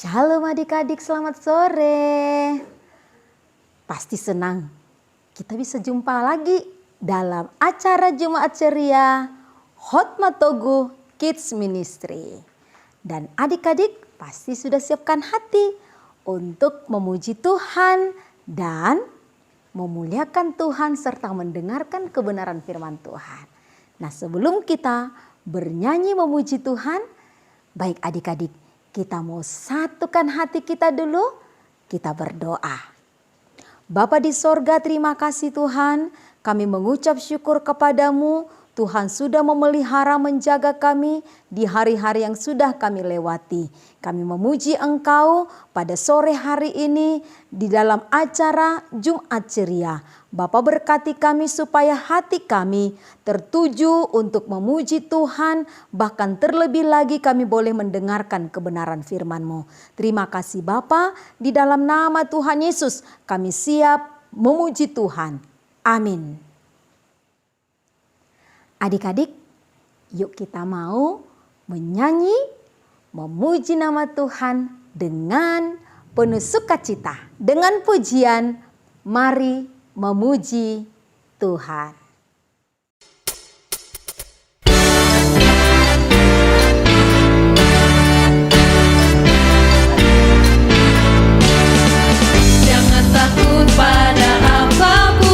Shalom adik-adik, selamat sore. Pasti senang kita bisa jumpa lagi dalam acara Jumat Ceria Hotma Togu Kids Ministry. Dan adik-adik pasti sudah siapkan hati untuk memuji Tuhan dan memuliakan Tuhan serta mendengarkan kebenaran firman Tuhan. Nah, sebelum kita bernyanyi memuji Tuhan, baik adik-adik, kita mau satukan hati kita dulu, kita berdoa. Bapa di sorga, terima kasih Tuhan, kami mengucap syukur kepadamu. Tuhan sudah memelihara menjaga kami di hari-hari yang sudah kami lewati. Kami memuji Engkau pada sore hari ini di dalam acara Jumat Ceria. Bapa berkati kami supaya hati kami tertuju untuk memuji Tuhan. Bahkan terlebih lagi kami boleh mendengarkan kebenaran firman-Mu. Terima kasih Bapa, di dalam nama Tuhan Yesus kami siap memuji Tuhan. Amin. Adik-adik, yuk kita mau menyanyi, memuji nama Tuhan dengan penuh sukacita. Dengan pujian, mari memuji Tuhan. Jangan takut pada apapun.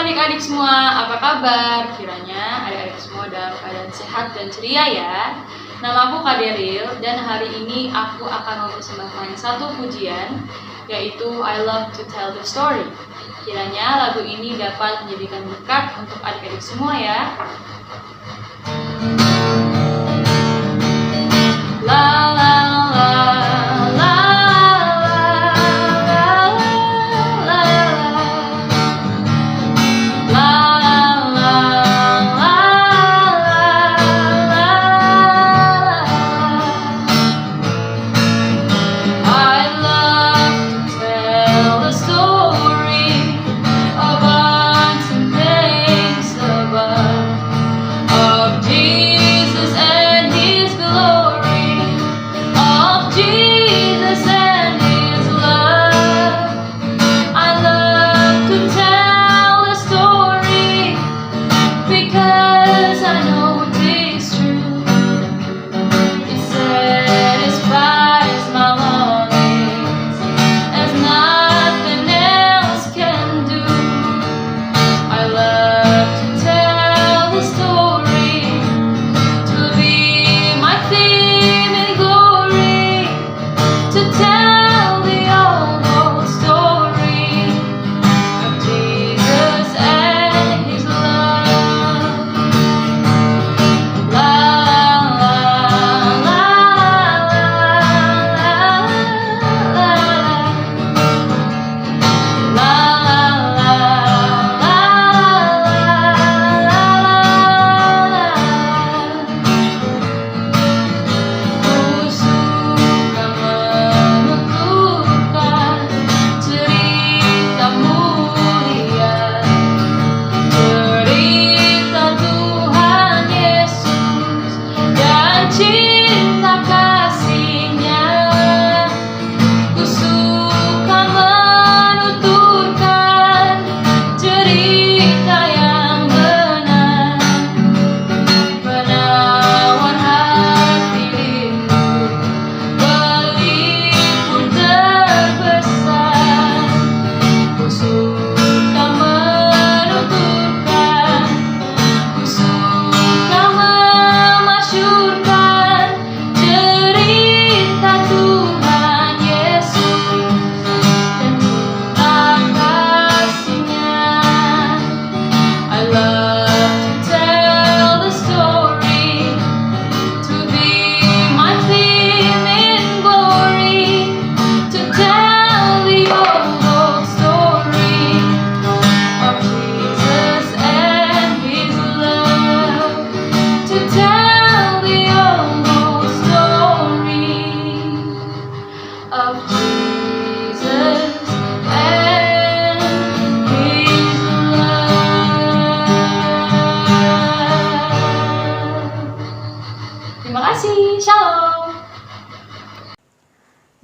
Adik-adik semua, apa kabar? Kiranya adik-adik semua dalam keadaan sehat dan ceria ya. Nama aku Kak Daryl dan hari ini aku akan mempersembahkan satu pujian, yaitu I Love to Tell the Story. Kiranya lagu ini dapat menjadikan berkat untuk adik-adik semua ya. La la la la.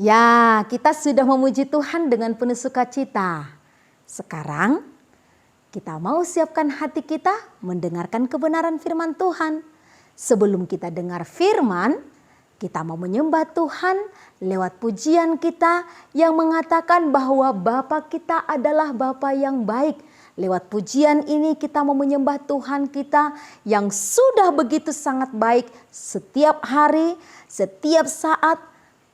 Ya, kita sudah memuji Tuhan dengan penuh sukacita. Sekarang kita mau siapkan hati kita mendengarkan kebenaran firman Tuhan. Sebelum kita dengar firman, kita mau menyembah Tuhan lewat pujian kita yang mengatakan bahwa Bapa kita adalah Bapa yang baik. Lewat pujian ini kita mau menyembah Tuhan kita yang sudah begitu sangat baik setiap hari, setiap saat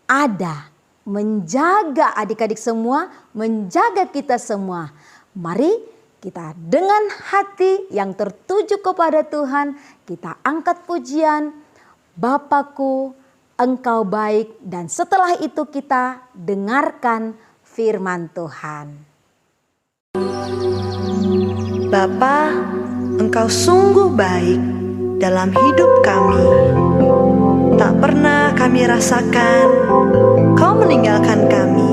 ada. Menjaga adik-adik semua, menjaga kita semua. Mari kita dengan hati yang tertuju kepada Tuhan, kita angkat pujian, Bapakku, Engkau baik, dan setelah itu kita dengarkan firman Tuhan. Bapa, Engkau sungguh baik dalam hidup kami. Tak pernah kami rasakan Kau meninggalkan kami,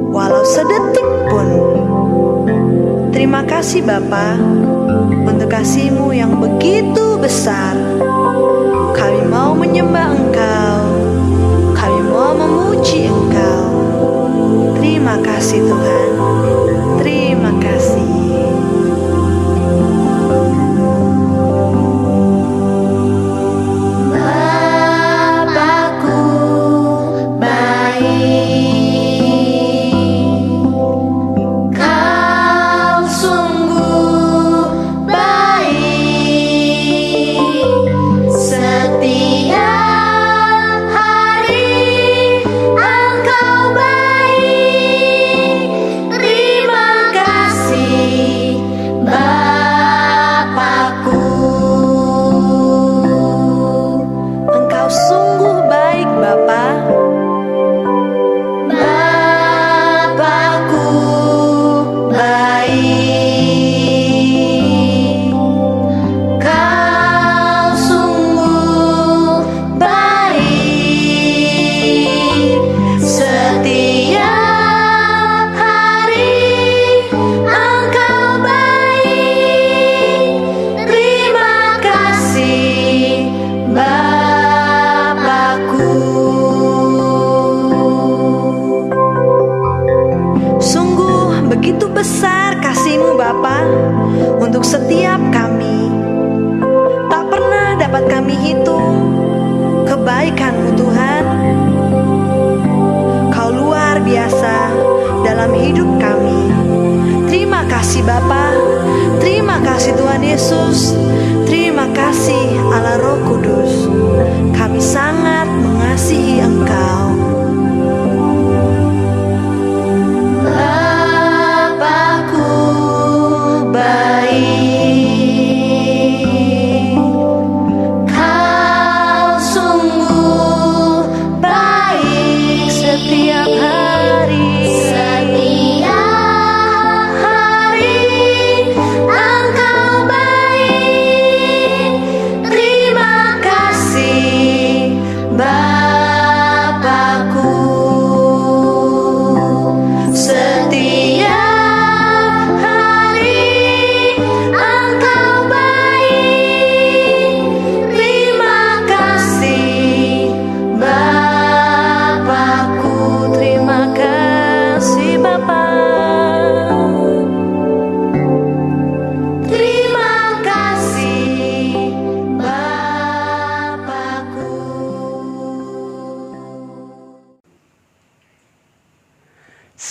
walau sedetik pun. Terima kasih Bapa untuk kasih-Mu yang begitu besar. Kami mau menyembah Engkau, kami mau memuji Engkau. Terima kasih Tuhan, terima kasih. Untuk setiap kami, tak pernah dapat kami hitung kebaikan-Mu Tuhan. Kau luar biasa dalam hidup kami. Terima kasih Bapa, terima kasih Tuhan Yesus, terima kasih Allah Roh Kudus. Kami sangat mengasihi Engkau.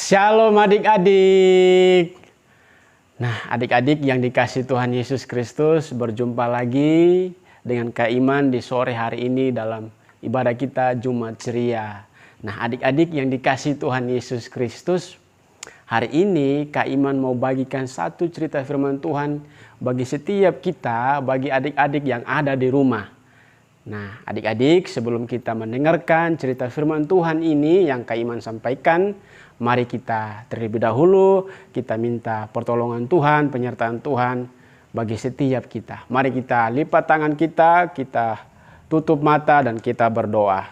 Shalom adik-adik. Nah, adik-adik yang dikasihi Tuhan Yesus Kristus, berjumpa lagi dengan Kak Iman di sore hari ini dalam ibadah kita Jumat Ceria. Nah, adik-adik yang dikasihi Tuhan Yesus Kristus, hari ini Kak Iman mau bagikan satu cerita firman Tuhan bagi setiap kita, bagi adik-adik yang ada di rumah. Nah, adik-adik, sebelum kita mendengarkan cerita firman Tuhan ini yang Kak Iman sampaikan, mari kita terlebih dahulu kita minta pertolongan Tuhan, penyertaan Tuhan bagi setiap kita. Mari kita lipat tangan kita tutup mata dan kita berdoa.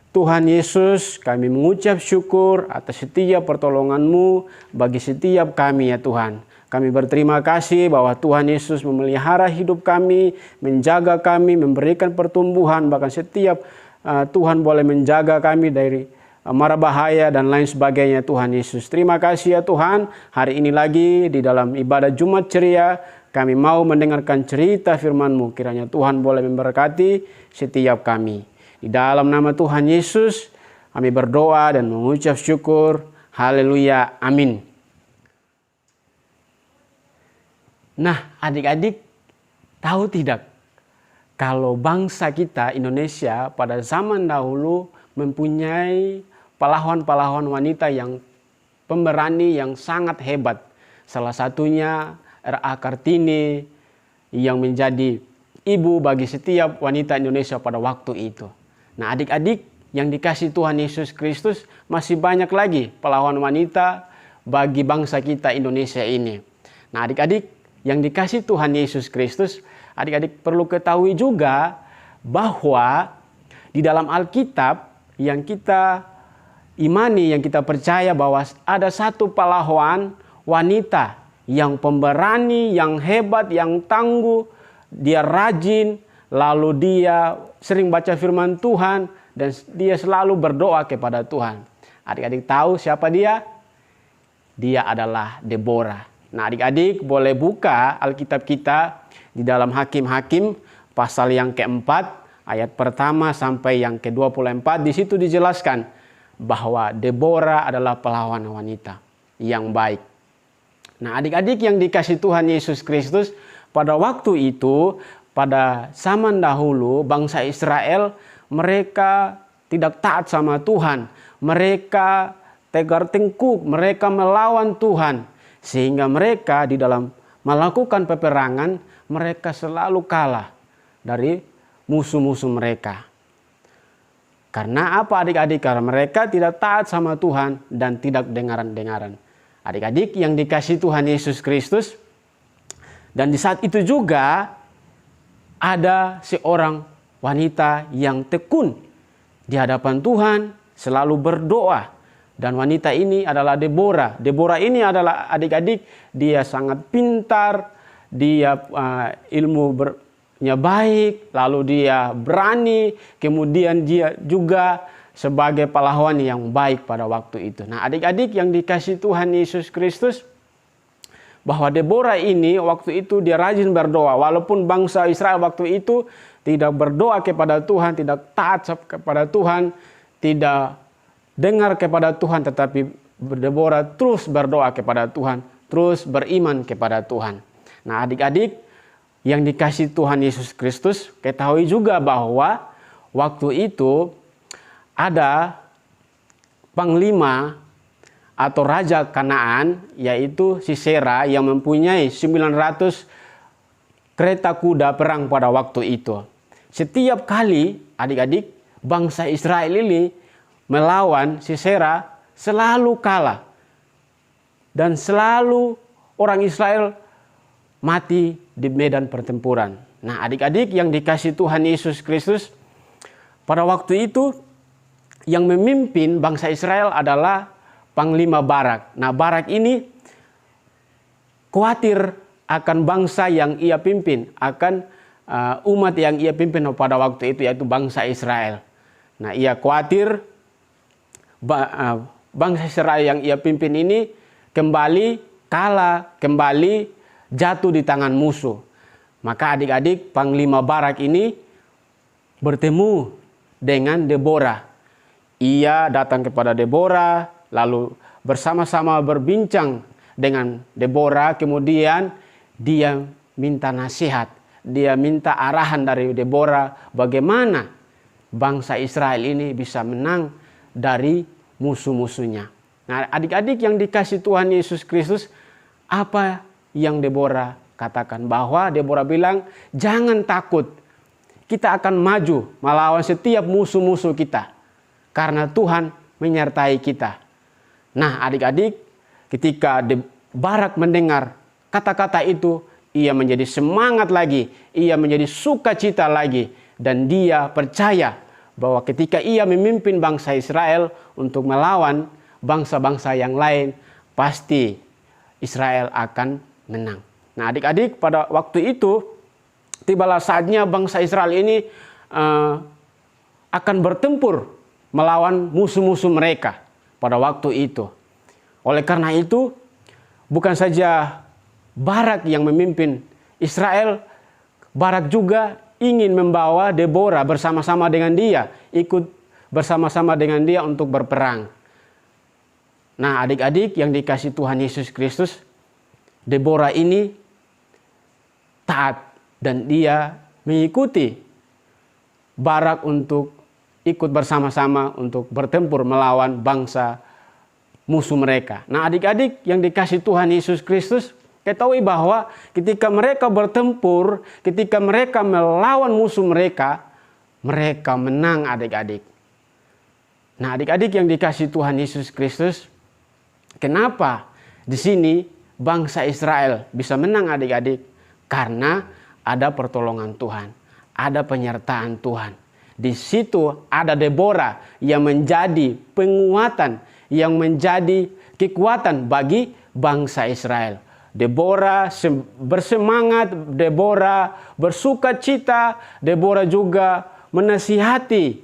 Tuhan Yesus, kami mengucap syukur atas setiap pertolongan-Mu bagi setiap kami ya Tuhan. Kami berterima kasih bahwa Tuhan Yesus memelihara hidup kami, menjaga kami, memberikan pertumbuhan, bahkan setiap Tuhan boleh menjaga kami dari mara bahaya dan lain sebagainya Tuhan Yesus. Terima kasih ya Tuhan, hari ini lagi di dalam ibadah Jumat Ceria kami mau mendengarkan cerita firman-Mu. Kiranya Tuhan boleh memberkati setiap kami. Di dalam nama Tuhan Yesus kami berdoa dan mengucap syukur. Haleluya, amin. Nah, adik-adik tahu tidak kalau bangsa kita Indonesia pada zaman dahulu mempunyai pahlawan-pahlawan wanita yang pemberani yang sangat hebat. Salah satunya R.A. Kartini yang menjadi ibu bagi setiap wanita Indonesia pada waktu itu. Nah, adik-adik yang dikasih Tuhan Yesus Kristus, masih banyak lagi pahlawan wanita bagi bangsa kita Indonesia ini. Nah, adik-adik yang dikasih Tuhan Yesus Kristus, adik-adik perlu ketahui juga bahwa di dalam Alkitab yang kita imani, yang kita percaya bahwa ada satu pahlawan wanita yang pemberani, yang hebat, yang tangguh, dia rajin, lalu dia sering baca firman Tuhan dan dia selalu berdoa kepada Tuhan. Adik-adik tahu siapa dia? Dia adalah Deborah. Nah, adik-adik boleh buka Alkitab kita di dalam Hakim-Hakim pasal yang keempat, ayat pertama sampai yang ke-24. Di situ dijelaskan bahwa Deborah adalah pahlawan wanita yang baik. Nah, adik-adik yang dikasih Tuhan Yesus Kristus, pada waktu itu, pada zaman dahulu, bangsa Israel, mereka tidak taat sama Tuhan. Mereka tegar tengkuk, mereka melawan Tuhan. Sehingga mereka di dalam melakukan peperangan, mereka selalu kalah dari musuh-musuh mereka. Karena apa adik-adik? Karena mereka tidak taat sama Tuhan dan tidak dengaran-dengaran. Adik-adik yang dikasih Tuhan Yesus Kristus, dan di saat itu juga ada seorang wanita yang tekun di hadapan Tuhan, selalu berdoa. Dan wanita ini adalah Deborah. Deborah ini adalah adik-adik, dia sangat pintar, dia ilmunya baik, lalu dia berani, kemudian dia juga sebagai pahlawan yang baik pada waktu itu. Nah, adik-adik yang dikasih Tuhan Yesus Kristus, bahwa Deborah ini waktu itu dia rajin berdoa. Walaupun bangsa Israel waktu itu tidak berdoa kepada Tuhan, tidak taat kepada Tuhan, tidak dengar kepada Tuhan, tetapi Deborah terus berdoa kepada Tuhan, terus beriman kepada Tuhan. Nah, adik-adik yang dikasih Tuhan Yesus Kristus, ketahui juga bahwa waktu itu ada panglima atau raja Kanaan, yaitu Sisera, yang mempunyai 900 kereta kuda perang pada waktu itu. Setiap kali adik-adik bangsa Israel ini melawan Sisera selalu kalah. Dan selalu orang Israel mati di medan pertempuran. Nah, adik-adik yang dikasih Tuhan Yesus Kristus, pada waktu itu yang memimpin bangsa Israel adalah Panglima Barak. Nah, Barak ini khawatir akan bangsa yang ia pimpin, akan umat yang ia pimpin pada waktu itu, yaitu bangsa Israel. Nah, ia khawatir bangsa Israel yang ia pimpin ini kembali kalah, kembali jatuh di tangan musuh. Maka adik-adik Panglima Barak ini bertemu dengan Deborah. Ia datang kepada Deborah, lalu bersama-sama berbincang dengan Deborah. Kemudian dia minta nasihat, dia minta arahan dari Deborah bagaimana bangsa Israel ini bisa menang dari musuh-musuhnya. Nah, adik-adik yang dikasih Tuhan Yesus Kristus, apa yang Deborah katakan? Bahwa Deborah bilang, jangan takut, kita akan maju melawan setiap musuh-musuh kita, karena Tuhan menyertai kita. Nah, adik-adik, ketika Barak mendengar kata-kata itu, ia menjadi semangat lagi, ia menjadi sukacita lagi, dan dia percaya bahwa ketika ia memimpin bangsa Israel untuk melawan bangsa-bangsa yang lain, pasti Israel akan menang. Nah, adik-adik, pada waktu itu tibalah saatnya bangsa Israel ini akan bertempur melawan musuh-musuh mereka pada waktu itu. Oleh karena itu, bukan saja Barak yang memimpin Israel, Barak juga ingin membawa Deborah bersama-sama dengan dia, ikut bersama-sama dengan dia untuk berperang. Nah, adik-adik yang dikasih Tuhan Yesus Kristus, Deborah ini taat dan dia mengikuti Barak untuk ikut bersama-sama untuk bertempur melawan bangsa musuh mereka. Nah, adik-adik yang dikasih Tuhan Yesus Kristus, ketahui bahwa ketika mereka bertempur, ketika mereka melawan musuh mereka, mereka menang, adik-adik. Nah, adik-adik yang dikasih Tuhan Yesus Kristus, kenapa di sini bangsa Israel bisa menang, adik-adik? Karena ada pertolongan Tuhan, ada penyertaan Tuhan. Di situ ada Deborah yang menjadi penguatan, yang menjadi kekuatan bagi bangsa Israel. Deborah bersemangat, Deborah bersuka cita, Deborah juga menasihati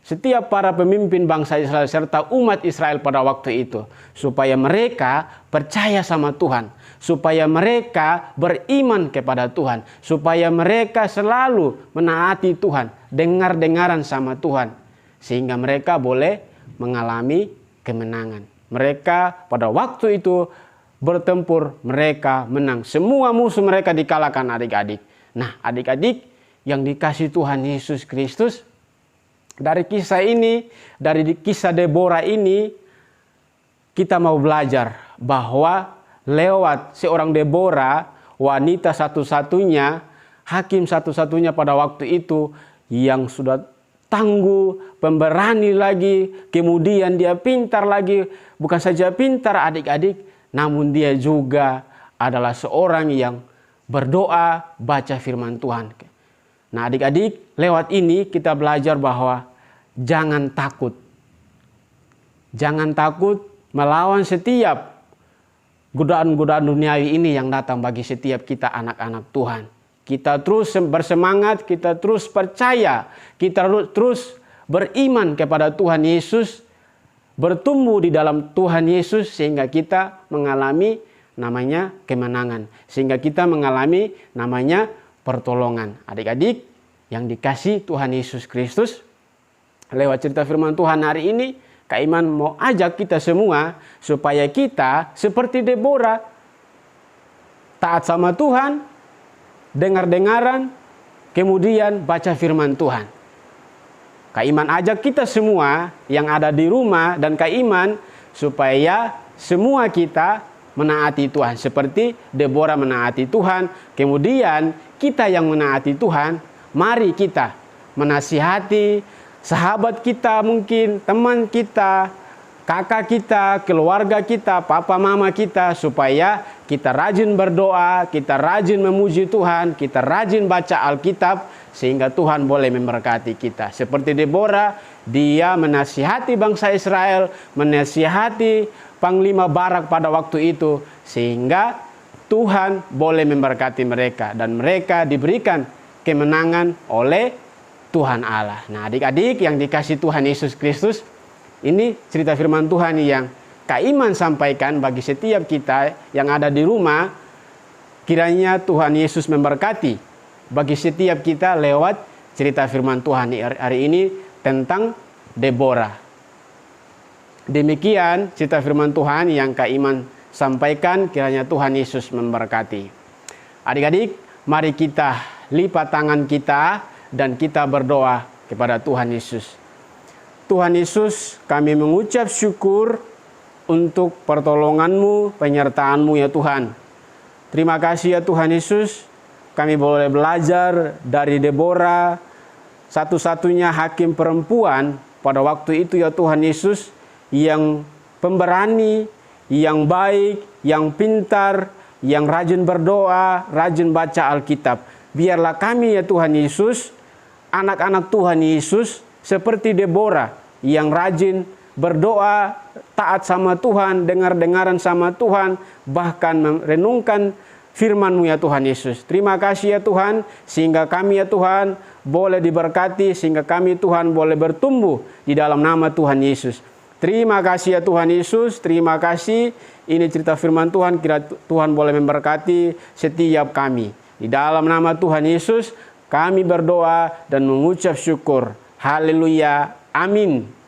setiap para pemimpin bangsa Israel serta umat Israel pada waktu itu, supaya mereka percaya sama Tuhan, supaya mereka beriman kepada Tuhan, supaya mereka selalu menaati Tuhan, dengar-dengaran sama Tuhan, sehingga mereka boleh mengalami kemenangan. Mereka pada waktu itu bertempur, mereka menang. Semua musuh mereka dikalahkan, adik-adik. Nah, adik-adik yang dikasih Tuhan Yesus Kristus, dari kisah ini, dari kisah Deborah ini, kita mau belajar bahwa lewat seorang Deborah, wanita satu-satunya, hakim satu-satunya pada waktu itu yang sudah tangguh, pemberani lagi, kemudian dia pintar lagi. Bukan saja pintar, adik-adik, namun dia juga adalah seorang yang berdoa, baca firman Tuhan. Nah, adik-adik, lewat ini kita belajar bahwa jangan takut. Jangan takut melawan setiap godaan-godaan duniawi ini yang datang bagi setiap kita anak-anak Tuhan. Kita terus bersemangat, kita terus percaya, kita terus beriman kepada Tuhan Yesus, bertumbuh di dalam Tuhan Yesus sehingga kita mengalami namanya kemenangan. Sehingga kita mengalami namanya pertolongan. Adik-adik yang dikasih Tuhan Yesus Kristus, lewat cerita firman Tuhan hari ini, Kak Iman mau ajak kita semua supaya kita seperti Deborah, taat sama Tuhan, dengar-dengaran, kemudian baca firman Tuhan. Kak Iman ajak kita semua yang ada di rumah dan Kak Iman supaya semua kita menaati Tuhan. Seperti Deborah menaati Tuhan, kemudian kita yang menaati Tuhan, mari kita menasihati sahabat kita, mungkin teman kita, kakak kita, keluarga kita, papa mama kita, supaya kita rajin berdoa, kita rajin memuji Tuhan, kita rajin baca Alkitab, sehingga Tuhan boleh memberkati kita. Seperti Deborah, dia menasihati bangsa Israel, menasihati Panglima Barak pada waktu itu, sehingga Tuhan boleh memberkati mereka, dan mereka diberikan kemenangan oleh Tuhan Allah. Nah, adik-adik yang dikasih Tuhan Yesus Kristus, ini cerita firman Tuhan yang Kak Iman sampaikan bagi setiap kita yang ada di rumah. Kiranya Tuhan Yesus memberkati bagi setiap kita lewat cerita firman Tuhan hari ini tentang Deborah. Demikian cerita firman Tuhan yang Kak Iman sampaikan, kiranya Tuhan Yesus memberkati. Adik-adik, mari kita lipat tangan kita dan kita berdoa kepada Tuhan Yesus. Tuhan Yesus, kami mengucap syukur untuk pertolongan-Mu, penyertaan-Mu ya Tuhan. Terima kasih ya Tuhan Yesus, kami boleh belajar dari Deborah, satu-satunya hakim perempuan pada waktu itu ya Tuhan Yesus, yang pemberani, yang baik, yang pintar, yang rajin berdoa, rajin baca Alkitab. Biarlah kami ya Tuhan Yesus, anak-anak Tuhan Yesus, seperti Deborah yang rajin berdoa, taat sama Tuhan, dengar-dengaran sama Tuhan, bahkan merenungkan firman-Mu ya Tuhan Yesus. Terima kasih ya Tuhan, sehingga kami ya Tuhan boleh diberkati, sehingga kami Tuhan boleh bertumbuh di dalam nama Tuhan Yesus. Terima kasih ya Tuhan Yesus, terima kasih. Ini cerita firman Tuhan, kira Tuhan boleh memberkati setiap kami. Di dalam nama Tuhan Yesus, kami berdoa dan mengucap syukur. Haleluya, amin.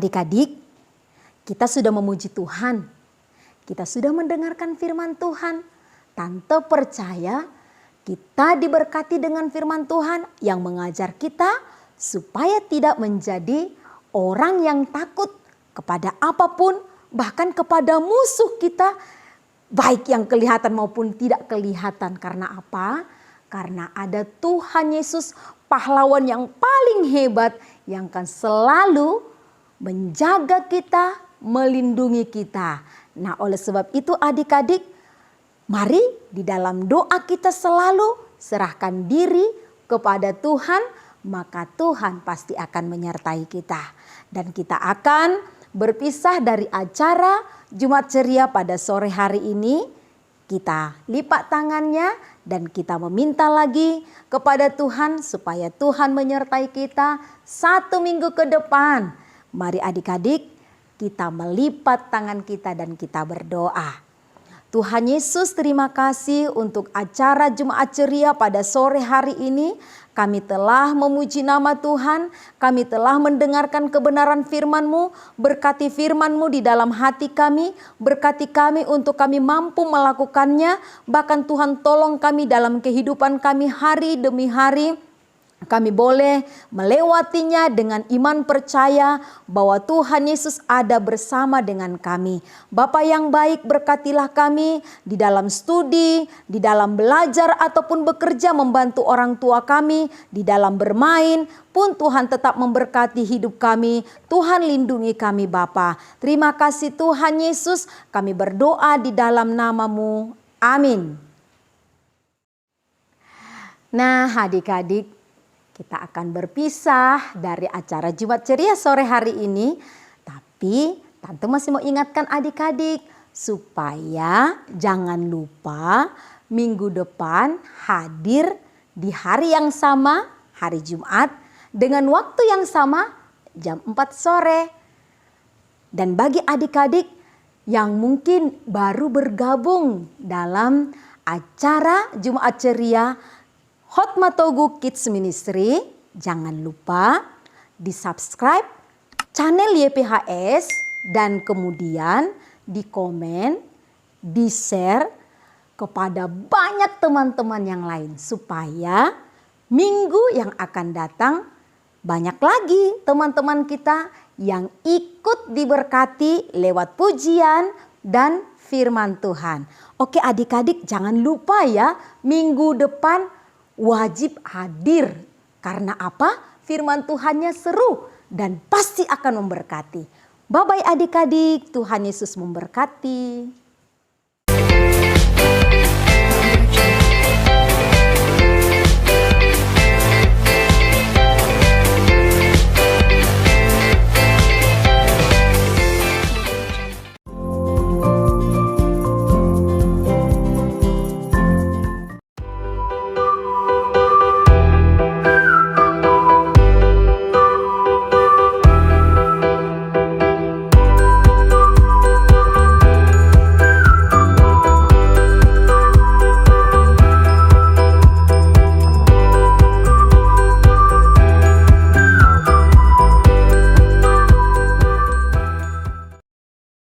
Adik-adik, kita sudah memuji Tuhan. Kita sudah mendengarkan firman Tuhan. Tante percaya kita diberkati dengan firman Tuhan yang mengajar kita supaya tidak menjadi orang yang takut kepada apapun, bahkan kepada musuh kita, baik yang kelihatan maupun tidak kelihatan. Karena apa? Karena ada Tuhan Yesus, pahlawan yang paling hebat yang akan selalu menjaga kita, melindungi kita. Nah, oleh sebab itu adik-adik, mari di dalam doa kita selalu serahkan diri kepada Tuhan, maka Tuhan pasti akan menyertai kita. Dan kita akan berpisah dari acara Jumat Ceria pada sore hari ini. Kita lipat tangannya dan kita meminta lagi kepada Tuhan supaya Tuhan menyertai kita 1 minggu ke depan. Mari adik-adik, kita melipat tangan kita dan kita berdoa. Tuhan Yesus, terima kasih untuk acara Jumat Ceria pada sore hari ini. Kami telah memuji nama Tuhan, kami telah mendengarkan kebenaran firman-Mu, berkati firman-Mu di dalam hati kami, berkati kami untuk kami mampu melakukannya, bahkan Tuhan tolong kami dalam kehidupan kami hari demi hari. Kami boleh melewatinya dengan iman percaya bahwa Tuhan Yesus ada bersama dengan kami. Bapa yang baik, berkatilah kami di dalam studi, di dalam belajar ataupun bekerja membantu orang tua kami, di dalam bermain pun Tuhan tetap memberkati hidup kami. Tuhan lindungi kami Bapa. Terima kasih Tuhan Yesus, kami berdoa di dalam nama-Mu. Amin. Nah, adik-adik, kita akan berpisah dari acara Jumat Ceria sore hari ini. Tapi Tante masih mau ingatkan adik-adik supaya jangan lupa minggu depan hadir di hari yang sama, hari Jumat, dengan waktu yang sama, jam 4 sore. Dan bagi adik-adik yang mungkin baru bergabung dalam acara Jumat Ceria Hotma Togu Kids Ministry, jangan lupa di-subscribe channel YPHS dan kemudian di-komen, di-share kepada banyak teman-teman yang lain supaya minggu yang akan datang banyak lagi teman-teman kita yang ikut diberkati lewat pujian dan firman Tuhan. Oke adik-adik, jangan lupa ya, minggu depan wajib hadir. Karena apa? Firman Tuhannya seru dan pasti akan memberkati. Bye-bye adik-adik, Tuhan Yesus memberkati.